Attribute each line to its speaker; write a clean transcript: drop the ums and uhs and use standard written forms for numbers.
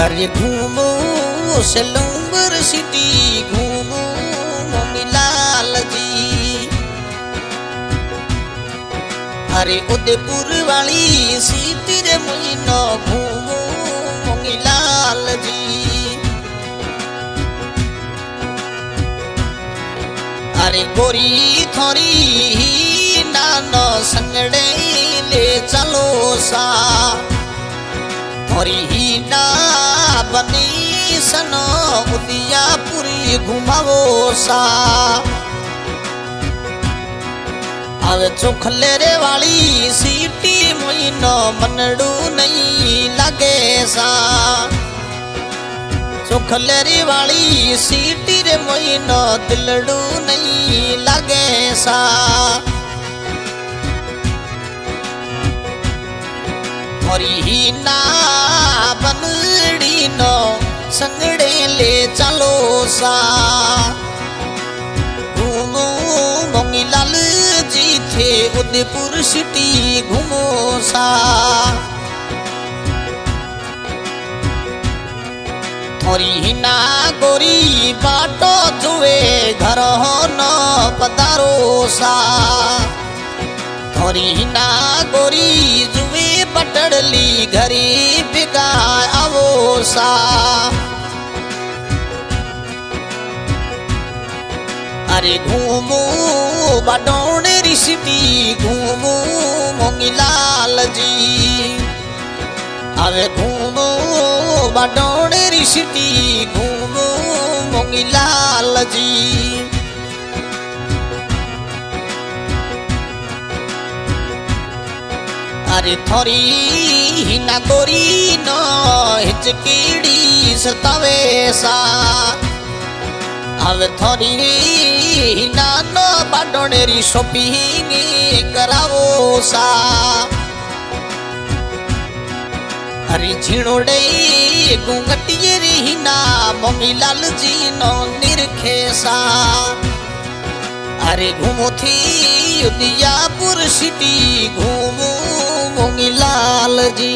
Speaker 1: अरे घूमो सलूंबर सिटी घूमो मोमीलाल जी। अरे उदयपुर वाली सीटी रे मुइनो घूमो मोमीलाल जी। अरे गोरी थोरी नानो संगड़े ले चलो सा थोरी ही ना बनी सनो उदयपुरी घुमावो सा। अब चोखलेरे वाली सीटी मुइनो मनड़ू नहीं लगे सा। चोखलेरी वाली सीटी रे मुइनो दिलड़ू नहीं लगे सा। थोरी ही ना बनड़ी नो संगड़े ले चलो सा घूमो मोमीलाल जी थे उदयपुर सिटी घूमो सा। थोरी ही ना गोरी बाटो जुए घर हो न पधारो सा। थोरी ही ना गोरी जुए पटड़ली घरी बिगा आवो सा। अरे घूमो बाडोनेरी सिटी घूमो मोमीलाल जी। अरे घूमो बाडोनेरी सिटी घूमो मोमीलाल जी। अरे थोरी ही ना गोरी नो हिचकीड़ी सतावे सा। अब थोरी ही ना नो बाडोनेरी शॉपिंग करावो सा। अरे झिणोड़े घूंघटिये री ना मोमीलाल जी नो निरखे सा। अरे घूमो थी उदयपुर सिटी घूमो मोमीलाल जी।